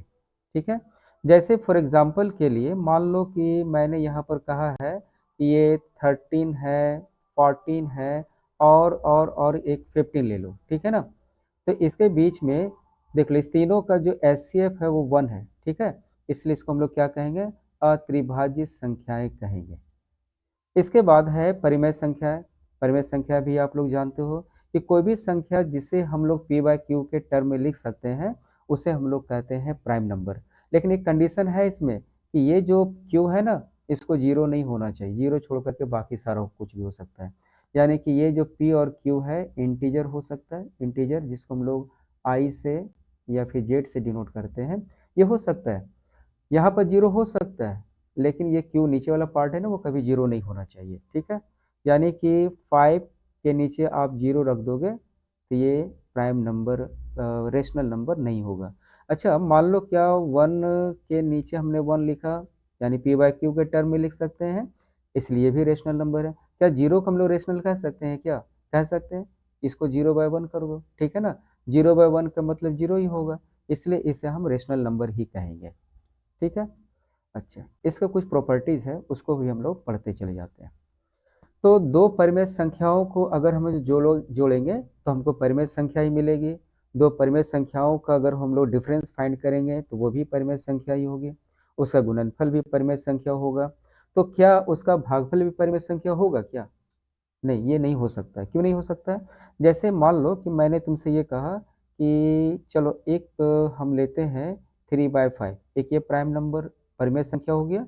ठीक है। जैसे फॉर एग्जांपल के लिए मान लो कि मैंने यहाँ पर कहा है कि ये 13 है, 14 है और एक 15 ले लो, ठीक है ना। तो इसके बीच में देख लो, इस तीनों का जो एचसीएफ है वो 1 है, ठीक है। इसलिए इसको हम लोग क्या कहेंगे, अत्रिभाज्य संख्याएं कहेंगे। इसके बाद है परिमेय संख्याएं। परिमेय संख्या भी आप लोग जानते हो कि कोई भी संख्या जिसे हम लोग पी बाय क्यू के टर्म में लिख सकते हैं उसे हम लोग कहते हैं प्राइम नंबर। लेकिन एक कंडीशन है इसमें कि ये जो क्यू है ना, इसको जीरो नहीं होना चाहिए, जीरो छोड़ करके बाकी सारा कुछ भी हो सकता है। यानी कि ये जो पी और क्यू है इंटीजर हो सकता है, इंटीजर जिसको हम लोग आई से या फिर जेड से डिनोट करते हैं, ये हो सकता है। यहाँ पर जीरो हो सकता है, लेकिन ये क्यू नीचे वाला पार्ट है ना, वो कभी जीरो नहीं होना चाहिए, ठीक है। यानी कि 5 के नीचे आप जीरो रख दोगे तो ये प्राइम नंबर, रेशनल नंबर नहीं होगा। अच्छा, मान लो क्या 1 के नीचे हमने 1 लिखा, यानी पी बाय क्यू के टर्म में लिख सकते हैं, इसलिए भी रेशनल नंबर है। क्या जीरो को हम लोग रेशनल कह सकते हैं, क्या कह सकते हैं? इसको 0/1 कर दो, ठीक है ना। 0/1 का मतलब जीरो ही होगा, इसलिए इसे हम रेशनल नंबर ही कहेंगे, ठीक है। अच्छा, इसका कुछ प्रॉपर्टीज है, उसको भी हम लोग पढ़ते चले जाते हैं। तो दो परिमेय संख्याओं को अगर हम जोड़ेंगे तो हमको परिमेय संख्या ही मिलेगी। दो परिमेय संख्याओं का अगर हम लोग डिफरेंस फाइंड करेंगे तो वो भी परिमेय संख्या ही होगी। उसका गुणनफल भी परिमेय संख्या होगा। तो क्या उसका भागफल भी परिमेय संख्या होगा क्या? नहीं, ये नहीं हो सकता है। क्यों नहीं हो सकता है? जैसे मान लो कि मैंने तुमसे ये कहा कि चलो एक हम लेते हैं 3/5, एक ये प्राइम नंबर परिमेय संख्या हो गया।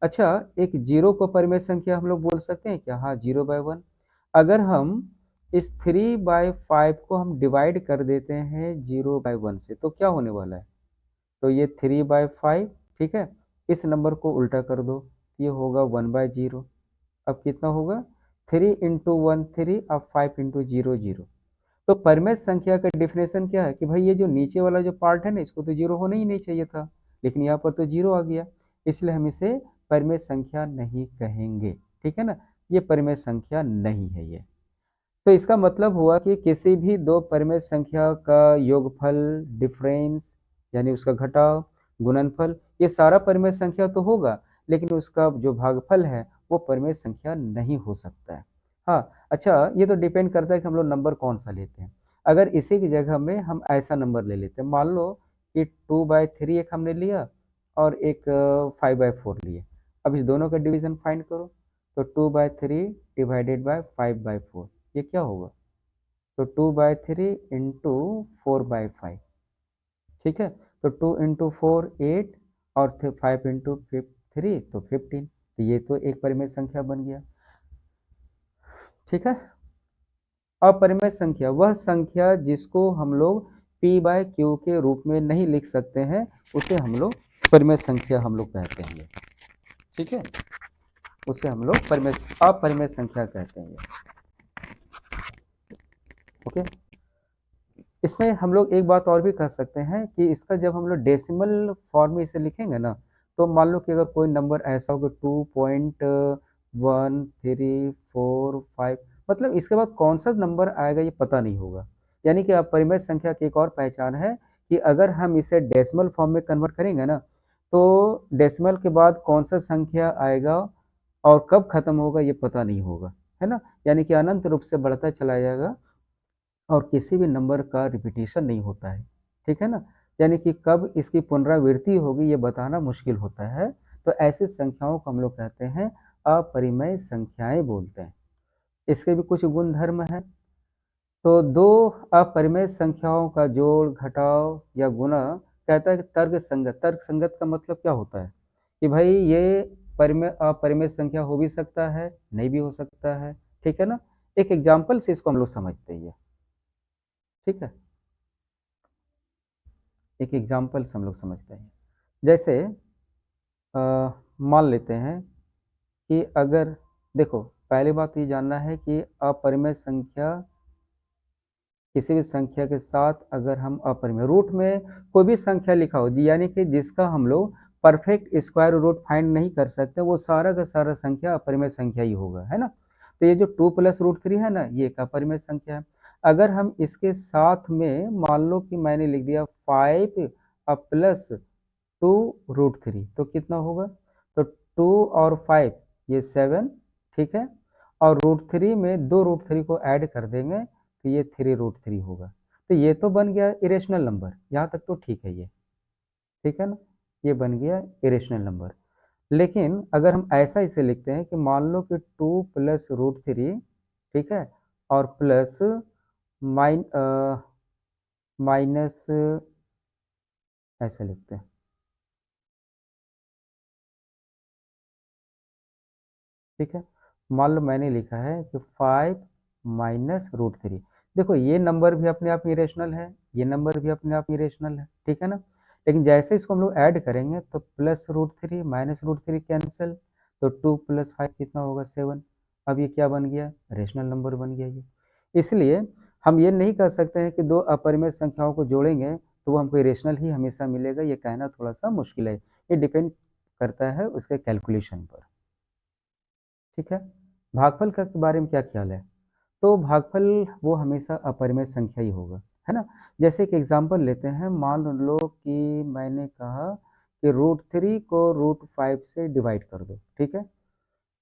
अच्छा, एक जीरो को परिमेय संख्या हम लोग बोल सकते हैं क्या? हाँ, 0/1। अगर हम इस 3/5 को हम डिवाइड कर देते हैं 0/1 से तो क्या होने वाला है? तो ये 3/5, ठीक है। इस नंबर को उल्टा कर दो, ये होगा 1/0। अब कितना होगा? 3 इंटू 1 3, अब 5 इंटू 0 0। तो परिमेय संख्या का डिफिनेशन क्या है कि भाई ये जो नीचे वाला जो पार्ट है ना, इसको तो जीरो होना ही नहीं चाहिए था, लेकिन यहाँ पर तो जीरो आ गया, इसलिए हम इसे परिमेय संख्या नहीं कहेंगे, ठीक है ना। ये परिमेय संख्या नहीं है ये। तो इसका मतलब हुआ कि किसी भी दो परिमेय संख्या का योगफल, डिफरेंस यानी उसका घटाव, गुणनफल, ये सारा परिमेय संख्या तो होगा, लेकिन उसका जो भागफल है वो परिमेय संख्या नहीं हो सकता है। हाँ, अच्छा, ये तो डिपेंड करता है कि हम लोग नंबर कौन सा लेते हैं। अगर इसी की जगह में हम ऐसा नंबर ले लेते हैं, मान लो कि 2/3 एक हमने लिया और एक 5/4 लिए। अब इस दोनों का डिवीजन फाइंड करो, तो 2/3 डिवाइडेड बाय 5/4, ये क्या होगा? तो 2/3 इंटू 4/5, ठीक है। तो 2 इंटू 4 8, और 5 इंटू 3 तो 15। तो ये तो एक परिमेय संख्या बन गया, ठीक है। अपरिमेय संख्या वह संख्या जिसको हम लोग पी बाय क्यू के रूप में नहीं लिख सकते हैं, उसे हम लोग परिमेय संख्या हम लोग कहते हैं, ठीक है। उसे हम लोग अपरिमेय संख्या कहते हैं, ओके। इसमें हम लोग एक बात और भी कर सकते हैं कि इसका जब हम लोग डेसिमल फॉर्म में इसे लिखेंगे ना, तो मान लो कि अगर कोई नंबर ऐसा हो कि 2.1345, मतलब इसके बाद कौन सा नंबर आएगा ये पता नहीं होगा। यानी कि अपरिमेय संख्या की एक और पहचान है कि अगर हम इसे डेसिमल फॉर्म में कन्वर्ट करेंगे ना, तो डेसिमल के बाद कौन सा संख्या आएगा और कब खत्म होगा ये पता नहीं होगा, है ना। यानी कि अनंत रूप से बढ़ता चला जाएगा और किसी भी नंबर का रिपीटिशन नहीं होता है, ठीक है ना। यानी कि कब इसकी पुनरावृत्ति होगी ये बताना मुश्किल होता है। तो ऐसी संख्याओं को हम लोग कहते हैं अपरिमेय संख्याएं बोलते हैं। इसके भी कुछ गुण धर्म है। तो दो अपरिमेय संख्याओं का जोड़, घटाव या गुणा कहता है कि तर्क संगत। तर्क संगत का मतलब क्या होता है कि भाई ये परिमेय अपरिमेय संख्या हो भी सकता है, नहीं भी हो सकता है, ठीक है ना। एक एग्जाम्पल से इसको हम लोग समझते हैं, ठीक है। एक एग्जाम्पल से हम लोग समझते हैं। जैसे मान लेते हैं कि अगर, देखो, पहली बात ये जानना है कि अपरिमेय संख्या किसी भी संख्या के साथ अगर हम अपरिमेय रूट में कोई भी संख्या लिखा हो, यानी कि जिसका हम लोग परफेक्ट स्क्वायर रूट फाइंड नहीं कर सकते, वो सारा का सारा संख्या अपरिमेय संख्या ही होगा, है ना। तो ये जो 2+√3 है ना, ये एक अपरिमेय संख्या है। अगर हम इसके साथ में मान लो कि मैंने लिख दिया 5 प्लस 2√3, तो कितना होगा? तो 2 और 5 ये 7, ठीक है। और √3 में 2 √3 को ऐड कर देंगे तो ये 3 √3 होगा। तो ये तो बन गया इरेशनल नंबर, यहाँ तक तो ठीक है ये, ठीक है ना, ये बन गया इरेशनल नंबर। लेकिन अगर हम ऐसा इसे लिखते हैं कि मान लो कि 2 + √3, ठीक है, और प्लस माइनस, ऐसा लिखते हैं, ठीक है। मान लो मैंने लिखा है कि 5 - √3। देखो ये नंबर भी अपने आप इरेशनल है, ये नंबर भी अपने आप इरेशनल है, ठीक है ना। लेकिन जैसे इसको हम लोग ऐड करेंगे तो +√3 -√3 कैंसिल, तो 2 + 5 कितना होगा 7। अब ये क्या बन गया, रेशनल नंबर बन गया ये। इसलिए हम ये नहीं कह सकते हैं कि दो अपरिमेय संख्याओं को जोड़ेंगे तो वो हमको इरेशनल ही हमेशा मिलेगा, ये कहना थोड़ा सा मुश्किल है। ये डिपेंड करता है उसके कैलकुलेशन पर, ठीक है। भागफल का के बारे में क्या ख्याल है? तो भागफल वो हमेशा अपरिमेय संख्या ही होगा, है ना। जैसे एक एग्जांपल लेते हैं, मान लो कि मैंने कहा कि √3 को √5 से डिवाइड कर दो, ठीक है।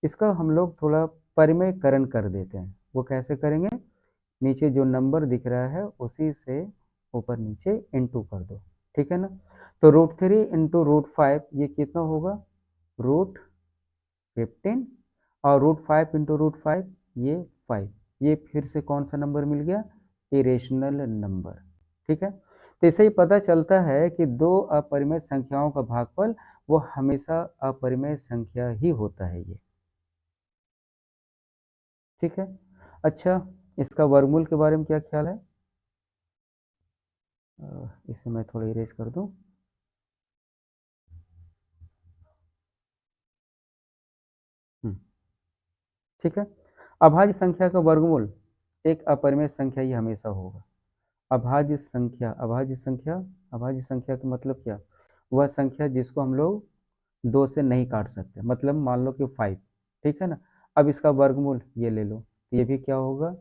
इसका हम लोग थोड़ा परिमेयकरण कर देते हैं। वो कैसे करेंगे, नीचे जो नंबर दिख रहा है उसी से ऊपर नीचे इंटू कर दो, ठीक है ना। तो √3 इंटू √5 ये कितना होगा, √15, और √5 इंटू √5 ये 5। ये फिर से कौन सा नंबर मिल गया, इरेशनल नंबर, ठीक है। तो इससे ही पता चलता है कि दो अपरिमेय संख्याओं का भागफल वो हमेशा अपरिमेय संख्या ही होता है ये, ठीक है। अच्छा, इसका वर्गमूल के बारे में क्या ख्याल है? इसे मैं थोड़ा इरेज कर दूं। ठीक है। अभाज्य संख्या का वर्गमूल एक अपरिमेय संख्या ही हमेशा होगा। अभाज्य संख्या, अभाज्य संख्या, अभाज्य संख्या का मतलब क्या, वह संख्या जिसको हम लोग 2 से नहीं काट सकते, मतलब मान लो कि 5, ठीक है ना। अब इसका वर्गमूल ये ले लो, तो ये भी क्या होगा,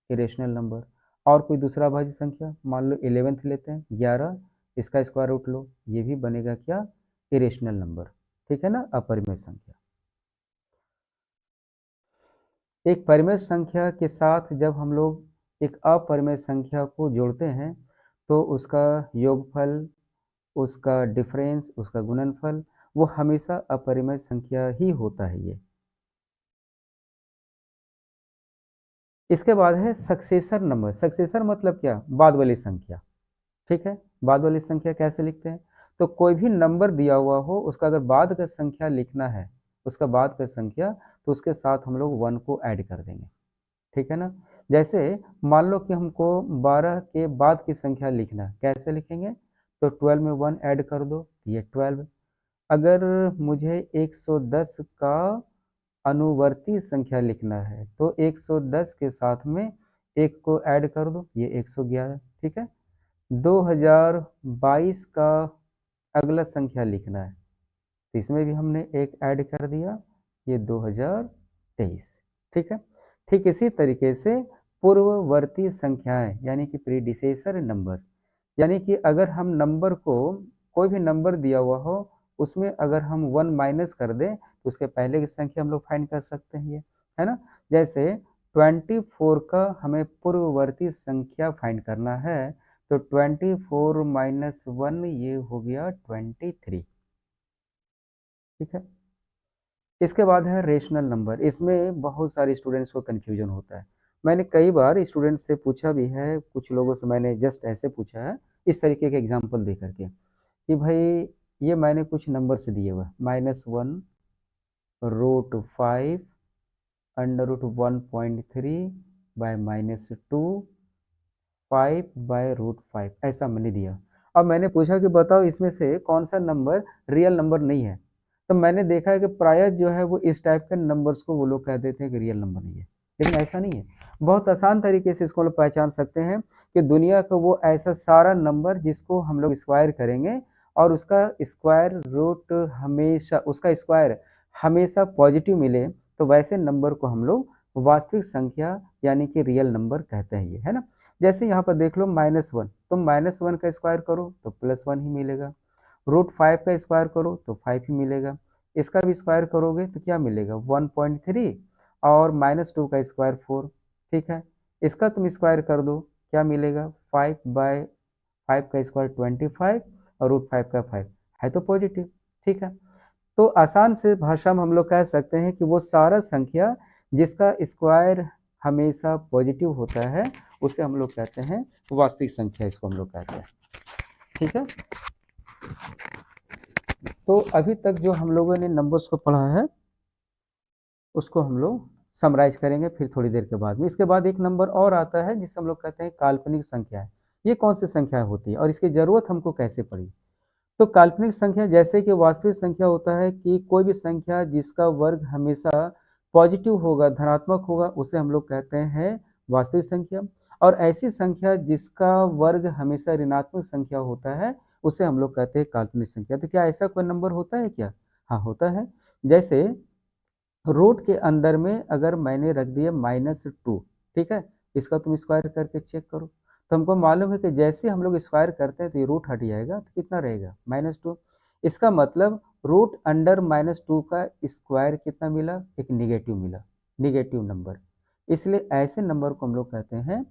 इरेशनल नंबर। और कोई दूसरा अभाज्य संख्या, मान लो 11th लेते हैं, 11, इसका स्क्वायर रूट लो, ये भी बनेगा क्या, इरेशनल नंबर, ठीक है ना, अपरिमेय संख्या। एक परिमेय संख्या के साथ जब हम लोग एक अपरिमेय संख्या को जोड़ते हैं तो उसका योगफल, उसका डिफरेंस, उसका गुणनफल वो हमेशा अपरिमेय संख्या ही होता है ये। इसके बाद है सक्सेसर नंबर। सक्सेसर मतलब क्या, बाद वाली संख्या, ठीक है। बाद वाली संख्या कैसे लिखते हैं, तो कोई भी नंबर दिया हुआ हो उसका अगर बाद का संख्या लिखना है, उसका बाद का संख्या, तो उसके साथ हम लोग 1 को ऐड कर देंगे, ठीक है ना। जैसे मान लो कि हमको 12 के बाद की संख्या लिखना है, कैसे लिखेंगे, तो 12 में 1 ऐड कर दो, ये 12। अगर मुझे 110 का अनुवर्ती संख्या लिखना है तो 110 के साथ में 1 को ऐड कर दो, ये 111, ठीक है। 2022 का अगला संख्या लिखना है तो इसमें भी हमने एक ऐड कर दिया, ये 2023, ठीक है। ठीक इसी तरीके से पूर्ववर्ती संख्याएं यानी कि प्रीडिसेसर नंबर्स, यानी कि अगर हम नंबर को, कोई भी नंबर दिया हुआ हो उसमें अगर हम 1 माइनस कर दें तो उसके पहले की संख्या हम लोग फाइंड कर सकते हैं, ये है ना। जैसे 24 का हमें पूर्ववर्ती संख्या फाइंड करना है, तो 24 - 1 ये हो गया 23, ठीक है। इसके बाद है रेशनल नंबर। इसमें बहुत सारे स्टूडेंट्स को कन्फ्यूजन होता है। मैंने कई बार स्टूडेंट्स से पूछा भी है, कुछ लोगों से मैंने जस्ट ऐसे पूछा है, इस तरीके के एग्जांपल दे करके कि भाई ये मैंने कुछ नंबर से दिए हुए, -1, √5, √1.3 बाय -2, 5/√5, ऐसा मैंने दिया। अब मैंने पूछा कि बताओ इसमें से कौन सा नंबर रियल नंबर नहीं है, तो मैंने देखा है कि प्रायः जो है वो इस टाइप के नंबर्स को वो लोग कह देते हैं कि रियल नंबर नहीं है, लेकिन ऐसा नहीं है। बहुत आसान तरीके से इसको लोग पहचान सकते हैं कि दुनिया का वो ऐसा सारा नंबर जिसको हम लोग स्क्वायर करेंगे और उसका स्क्वायर रूट हमेशा, उसका स्क्वायर हमेशा पॉजिटिव मिले, तो वैसे नंबर को हम लोग वास्तविक संख्या यानी कि रियल नंबर कहते हैं, ये है ना। जैसे यहाँ पर देख लो -1, तुम -1 का स्क्वायर करो तो +1 ही मिलेगा, √5 का स्क्वायर करो तो 5 ही मिलेगा, इसका भी स्क्वायर करोगे तो क्या मिलेगा 1.3, और -2 का स्क्वायर 4, ठीक है। इसका तुम स्क्वायर कर दो, क्या मिलेगा? 5/5 का स्क्वायर 25 और √5 का 5 है तो पॉजिटिव, ठीक है। तो आसान से भाषा में हम लोग कह सकते हैं कि वो सारा संख्या जिसका स्क्वायर हमेशा पॉजिटिव होता है उसे हम लोग कहते हैं वास्तविक संख्या, इसको हम लोग कहते हैं, ठीक है। तो अभी तक जो हम लोगों ने नंबर्स को पढ़ा है उसको हम लोग समराइज करेंगे फिर थोड़ी देर के बाद में। इसके बाद एक नंबर और आता है जिसे हम लोग कहते हैं काल्पनिक संख्या। ये कौन सी संख्या होती है और इसकी ज़रूरत हमको कैसे पड़ी? तो काल्पनिक संख्या जैसे कि वास्तविक संख्या होता है कि कोई भी संख्या जिसका वर्ग हमेशा पॉजिटिव होगा, धनात्मक होगा, उसे हम लोग कहते हैं वास्तविक संख्या। और ऐसी संख्या जिसका वर्ग हमेशा ऋणात्मक संख्या होता है उसे हम लोग कहते हैं काल्पनिक संख्या। तो क्या ऐसा कोई नंबर होता है क्या? हाँ, होता है। जैसे रूट के अंदर में अगर मैंने रख दिया -2, ठीक है, इसका तुम स्क्वायर करके चेक करो, तो हमको मालूम है कि जैसे हम लोग स्क्वायर करते हैं तो ये रूट हट जाएगा, तो कितना रहेगा? -2। इसका मतलब रूट अंडर -2 का स्क्वायर कितना मिला? एक निगेटिव मिला, निगेटिव नंबर। इसलिए ऐसे नंबर को हम लोग कहते हैं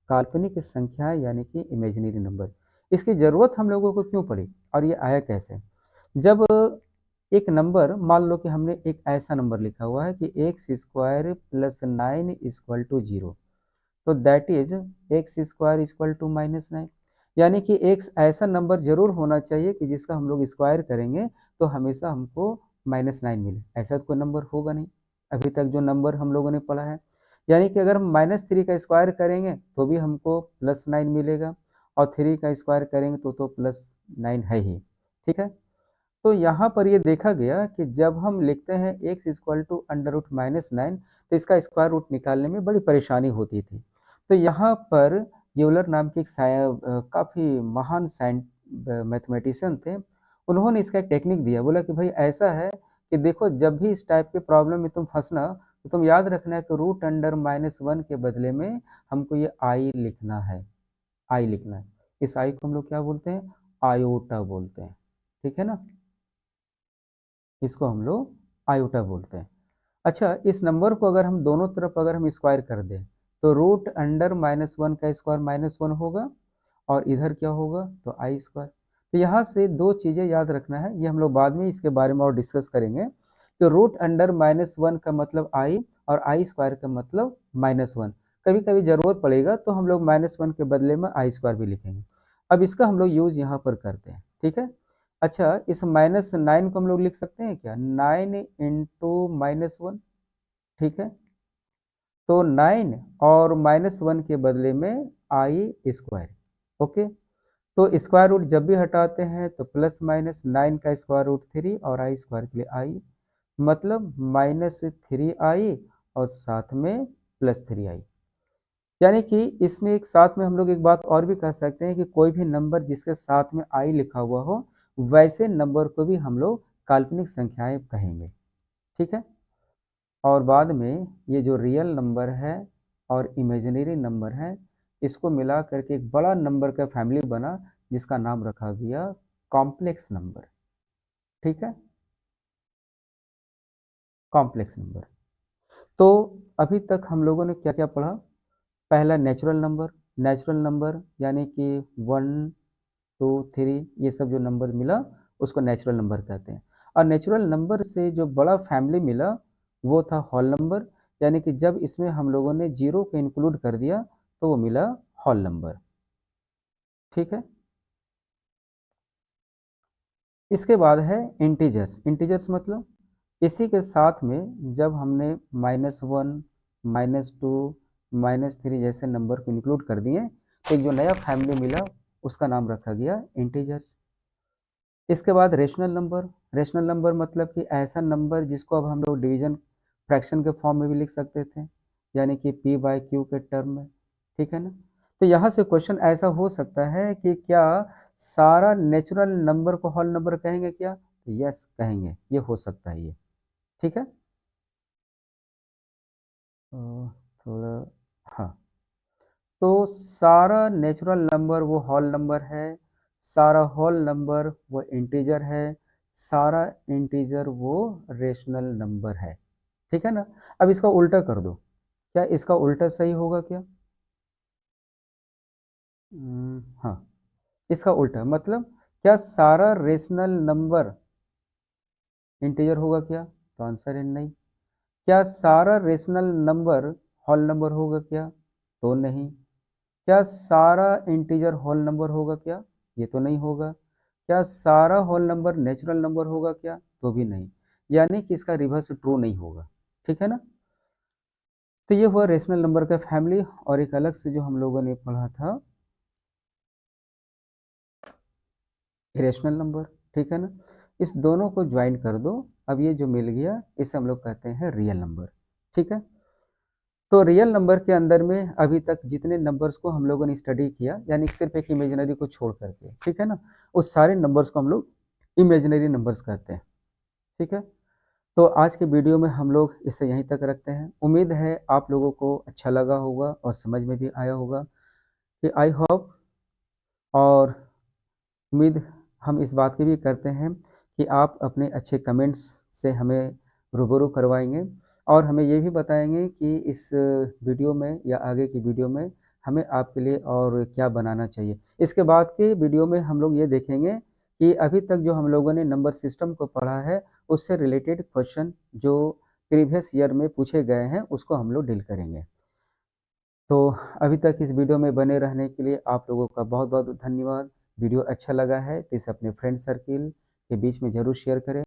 काल्पनिक संख्या, यानी कि इमेजिनरी नंबर। इसकी ज़रूरत हम लोगों को क्यों पड़ी और ये आया कैसे? जब एक नंबर, मान लो कि हमने एक ऐसा नंबर लिखा हुआ है कि x² + 9 = 0, तो दैट इज x² = -9, यानी कि एक ऐसा नंबर जरूर होना चाहिए कि जिसका हम लोग स्क्वायर करेंगे तो हमेशा हमको -9 मिले। ऐसा तो कोई नंबर होगा नहीं अभी तक जो नंबर हम लोगों ने पढ़ा है। यानी कि अगर हम -3 का स्क्वायर करेंगे तो भी हमको +9 मिलेगा, और 3 का स्क्वायर करेंगे तो +9 है ही, ठीक है। तो यहाँ पर ये देखा गया कि जब हम लिखते हैं x √9, तो इसका स्क्वायर रूट निकालने में बड़ी परेशानी होती थी। तो यहाँ पर यूलर नाम के एक काफ़ी महान मैथमेटिशियन थे। उन्होंने इसका एक टेक्निक दिया, बोला कि भाई ऐसा है कि देखो, जब भी इस टाइप के प्रॉब्लम में तुम फंसना तो तुम याद रखना है कि √1 के बदले में हमको ये आई लिखना है, आई लिखना है। इस आई को हम लोग क्या बोलते हैं? आयोटा बोलते हैं, ठीक है ना। इसको हम लोग आयोटा बोलते हैं। अच्छा, इस नंबर को अगर हम दोनों तरफ अगर हम स्क्वायर कर दें तो रूट अंडर -1 का स्क्वायर -1 होगा, और इधर क्या होगा? तो आई स्क्वायर। तो यहाँ से दो चीज़ें याद रखना है, ये हम लोग बाद में इसके बारे में और डिस्कस करेंगे। तो रूट अंडर -1 का मतलब आई, और आई स्क्वायर का मतलब -1। कभी कभी ज़रूरत पड़ेगा तो हम लोग -1 के बदले में आई स्क्वायर भी लिखेंगे। अब इसका हम लोग यूज़ यहाँ पर करते हैं, ठीक है। अच्छा, इस -9 को हम लोग लिख सकते हैं क्या? 9 इंटू -1, ठीक है। तो 9 और -1 के बदले में आई स्क्वायर, ओके। तो स्क्वायर रूट जब भी हटाते हैं तो प्लस माइनस 9 का स्क्वायर रूट 3 और आई स्क्वायर के लिए आई, मतलब -3i और साथ में +3i। यानी कि इसमें एक साथ में हम लोग एक बात और भी कह सकते हैं कि कोई भी नंबर जिसके साथ में आई लिखा हुआ हो वैसे नंबर को भी हम लोग काल्पनिक संख्याएं कहेंगे, ठीक है। और बाद में ये जो रियल नंबर है और इमेजिनरी नंबर है, इसको मिला करके एक बड़ा नंबर का फैमिली बना जिसका नाम रखा गया कॉम्प्लेक्स नंबर, ठीक है, कॉम्प्लेक्स नंबर। तो अभी तक हम लोगों ने क्या क्या पढ़ा? पहला नेचुरल नंबर, नेचुरल नंबर यानी कि 1 2 3 ये सब जो नंबर मिला उसको नेचुरल नंबर कहते हैं। और नेचुरल नंबर से जो बड़ा फैमिली मिला वो था होल नंबर, यानी कि जब इसमें हम लोगों ने जीरो को इंक्लूड कर दिया तो वो मिला होल नंबर, ठीक है। इसके बाद है इंटीजर्स। इंटीजर्स मतलब इसी के साथ में जब हमने -1 -2 -3 जैसे नंबर को इंक्लूड कर दिए तो एक जो नया फैमिली मिला उसका नाम रखा गया इंटीजर्स। इसके बाद रेशनल नंबर। रेशनल नंबर मतलब कि ऐसा नंबर जिसको अब हम लोग डिवीजन फ्रैक्शन के फॉर्म में भी लिख सकते थे, यानी कि p/q के टर्म में, ठीक है ना। तो यहाँ से क्वेश्चन ऐसा हो सकता है कि क्या सारा नेचुरल नंबर को होल नंबर कहेंगे क्या? यस कहेंगे, ये हो सकता है ये, ठीक है। थोड़ा, हाँ। तो सारा नेचुरल नंबर वो होल नंबर है, सारा होल नंबर वो इंटीजर है, सारा इंटीजर वो रेशनल नंबर है, ठीक है ना। अब इसका उल्टा कर दो, क्या इसका उल्टा सही होगा क्या? हाँ, इसका उल्टा मतलब क्या सारा रेशनल नंबर इंटीजर होगा क्या? तो आंसर है नहीं। क्या सारा रेशनल नंबर होल नंबर होगा क्या? तो नहीं। क्या सारा इंटीजर होल नंबर होगा क्या? ये तो नहीं होगा। क्या सारा होल नंबर नेचुरल नंबर होगा क्या? तो भी नहीं। यानी कि इसका रिवर्स ट्रू नहीं होगा। ठीक है ना। तो ये हुआ रेशनल नंबर का फैमिली। और एक अलग से जो हम लोगों ने पढ़ा था इरेशनल नंबर। ठीक है ना। इस दोनों को ज्वाइन कर दो। अब ये जो मिल गया इसे हम लोग कहते हैं रियल नंबर। ठीक है। तो रियल नंबर के अंदर में अभी तक जितने नंबर्स को हम लोगों ने स्टडी किया, यानी सिर्फ एक इमेजिनरी को छोड़ करके, ठीक है ना, उस सारे नंबर्स को हम लोग इमेजिनरी नंबर्स कहते हैं। ठीक है। तो आज के वीडियो में हम लोग इसे यहीं तक रखते हैं। उम्मीद है आप लोगों को अच्छा लगा होगा और समझ में भी आया होगा कि आई होप। और उम्मीद हम इस बात की भी करते हैं कि आप अपने अच्छे कमेंट्स से हमें रूबरू करवाएंगे और हमें ये भी बताएंगे कि इस वीडियो में या आगे की वीडियो में हमें आपके लिए और क्या बनाना चाहिए। इसके बाद के वीडियो में हम लोग ये देखेंगे कि अभी तक जो हम लोगों ने नंबर सिस्टम को पढ़ा है उससे रिलेटेड क्वेश्चन जो प्रीवियस ईयर में पूछे गए हैं उसको हम लोग डील करेंगे। तो अभी तक इस वीडियो में बने रहने के लिए आप लोगों का बहुत बहुत धन्यवाद। वीडियो अच्छा लगा है तो इसे अपने फ्रेंड सर्किल के बीच में ज़रूर शेयर करें